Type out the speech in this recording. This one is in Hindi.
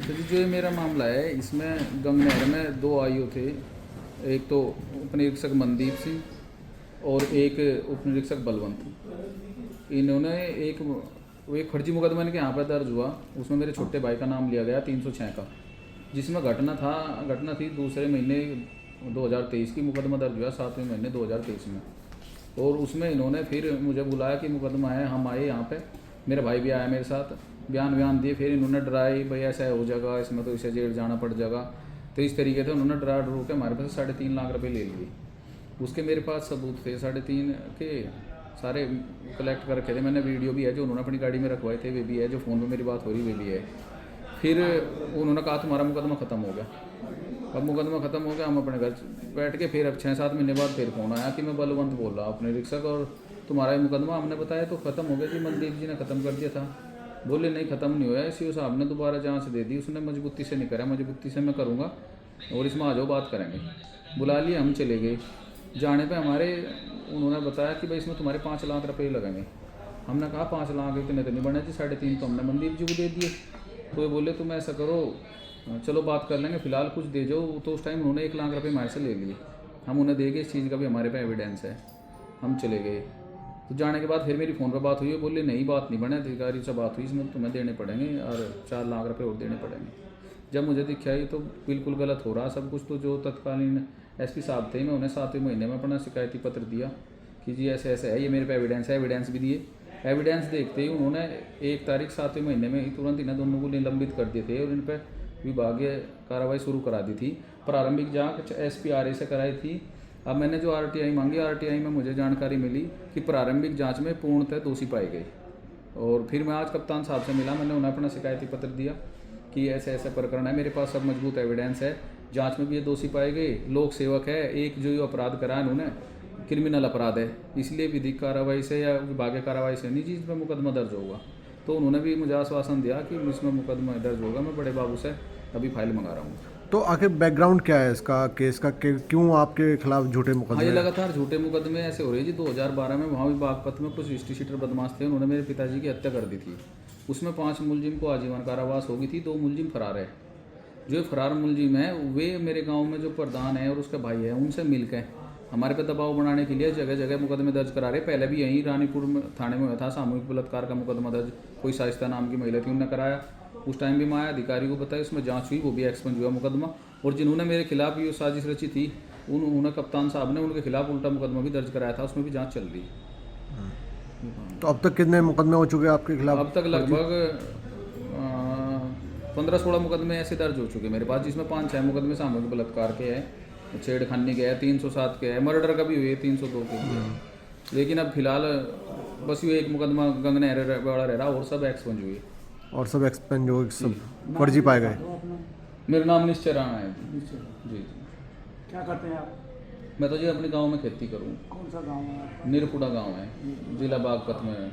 तो जी जो ये मेरा मामला है इसमें गंगनहर में दो आईओ थे। एक तो उपनिरीक्षक मनदीप सिंह और एक उपनिरीक्षक बलवंत। इन्होंने वो एक फर्जी मुकदमा इनके यहाँ पर दर्ज हुआ। उसमें मेरे छोटे भाई का नाम लिया गया 306 का, जिसमें घटना थी दूसरे महीने 2023 की। मुकदमा दर्ज हुआ 7वें महीने 2023 में। और उसमें इन्होंने फिर मुझे बुलाया कि मुकदमा है। हम आए यहाँ पे, मेरा भाई भी आया मेरे साथ, बयान दिए। फिर इन्होंने डराई, भाई ऐसा हो जाएगा, इसमें तो इसे जेल जाना पड़ जाएगा। तो इस तरीके से उन्होंने डरा डरू के हमारे पास 3.5 लाख रुपए ले लिए। उसके मेरे पास सबूत थे 3.5 के, सारे कलेक्ट कर रखे थे। मैंने वीडियो भी है जो उन्होंने अपनी गाड़ी में रखवाए थे, वे भी है। जो फ़ोन पे मेरी बात हो रही वे भी है। फिर उन्होंने कहा तुम्हारा मुकदमा ख़त्म हो गया। अब मुकदमा ख़त्म हो गया, हम अपने घर बैठ के फिर अब 6-7 महीने बाद फिर फ़ोन आया कि मैं बलवंत बोल रहा अपने रिक्शक, और तुम्हारा ये मुकदमा। हमने बताया तो ख़त्म हो गया जी, मनदीप जी ने ख़त्म कर दिया था। बोले नहीं ख़त्म नहीं हुआ है, सी साहब ने दोबारा जांच दे दी। उसने मजबूती से नहीं करा, मजबूती से मैं करूँगा और इसमें आ जाओ बात करेंगे। बुला लिए, हम चले गए। जाने पे हमारे उन्होंने बताया कि भाई इसमें तुम्हारे 5 लाख रुपये लगेंगे। हमने कहा 5 लाख इतने तो नहीं बने जी, 3.5 तो हमने मनदीप जी को दे दिए। तो ये बोले तुम ऐसा करो, चलो बात कर लेंगे, फ़िलहाल कुछ दे जाओ। तो उस टाइम उन्होंने 1 लाख रुपये हमारे से ले लिए। हम उन्हें दे गए, इस चीज़ का भी हमारे पे एविडेंस है। हम चले गए। तो जाने के बाद फिर मेरी फ़ोन पर बात हुई, बोले नहीं बात नहीं बने, अधिकारी से बात हुई, इसमें तुम्हें देने पड़ेंगे और 4 लाख रुपये और देने पड़ेंगे। जब मुझे दिखा ये तो बिल्कुल गलत हो रहा सब कुछ, तो जो तत्कालीन एसपी साहब थे, मैं उन्हें 7वें महीने में अपना शिकायती पत्र दिया कि जी ऐसे ऐसे है, ये मेरे पे एविडेंस है। एविडेंस भी दिए। एविडेंस देखते ही उन्होंने 1 तारीख 7वें महीने में ही तुरंत इन्हें दोनों को निलंबित कर दिए थे और इन पर विभागीय कार्रवाई शुरू करा दी थी। प्रारंभिक जांच SPRA से कराई थी। अब मैंने जो RTI मांगी, RTI में मुझे जानकारी मिली कि प्रारंभिक जांच में पूर्णतः दोषी पाए गए। और फिर मैं आज कप्तान साहब से मिला, मैंने उन्हें अपना शिकायती पत्र दिया कि ऐसे ऐसे प्रकरण है, मेरे पास सब मजबूत एविडेंस है, जांच में भी ये दोषी पाए गए। लोक सेवक है, एक जो ये अपराध करा उन्होंने क्रिमिनल अपराध है, इसलिए विधिक कार्रवाई से या विभागीय कार्रवाई से नहीं जी इस पर मुकदमा दर्ज होगा। तो उन्होंने भी मुझे आश्वासन दिया कि इसमें मुकदमा दर्ज होगा। मैं बड़े बाबू से अभी फाइल मंगा रहा हूँ। तो आखिर बैकग्राउंड क्या है इसका केस का, क्यों आपके खिलाफ झूठे हाँ, मुकदमे? ये लगातार झूठे मुकदमे ऐसे हो रहे हैं जी। 2012 में वहाँ भी बागपत में कुछ हिस्ट्री शीटर बदमाश थे, उन्होंने मेरे पिताजी की हत्या कर दी थी। उसमें 5 मुलजिम को आजीवन कारावास हो गई थी, 2 मुलजिम फरार है। जो फरार मुलजिम है वे मेरे गांव में जो प्रधान है और उसका भाई है, उनसे मिलकर हमारे पे दबाव बनाने के लिए जगह जगह मुकदमे दर्ज करा रहे। पहले भी यहीं रानीपुर में थाने में हुआ था, सामूहिक बलात्कार का मुकदमा दर्ज। कोई शाइस्ता नाम की महिला थी, उन्होंने कराया। उस टाइम भी मैं अधिकारी को बताया, उसमें जांच हुई, वो भी एक्सपेंज हुआ मुकदमा। और जिन्होंने मेरे खिलाफ ये साजिश रची थी उन्होंने कप्तान साहब ने उनके खिलाफ उल्टा मुकदमा भी दर्ज कराया था, उसमें भी जांच चल रही है। तो अब तक कितने मुकदमे हो चुके हैं आपके खिलाफ? अब तक लगभग 15-16 मुकदमे ऐसे दर्ज हो चुके मेरे पास, जिसमें 5-6 मुकदमे सामूहिक बलात्कार के हैं, छेड़खानी के हैं, 307 के हैं, मर्डर का भी हुए 302 के भी है। लेकिन अब फिलहाल बस ये एक मुकदमा गंगनहर वाला रह रहा और सब एक्सपेंज हुए। और सब एक्सपेंज हो, सब फर्जी पाए गए? मेरा नाम निश्चय राणा है जी। क्या करते हैं आप? मैं तो जी अपने गांव में खेती करूँ। कौन सा गांव है आपका? निरपुड़ा गांव है, जिला बागपत में है।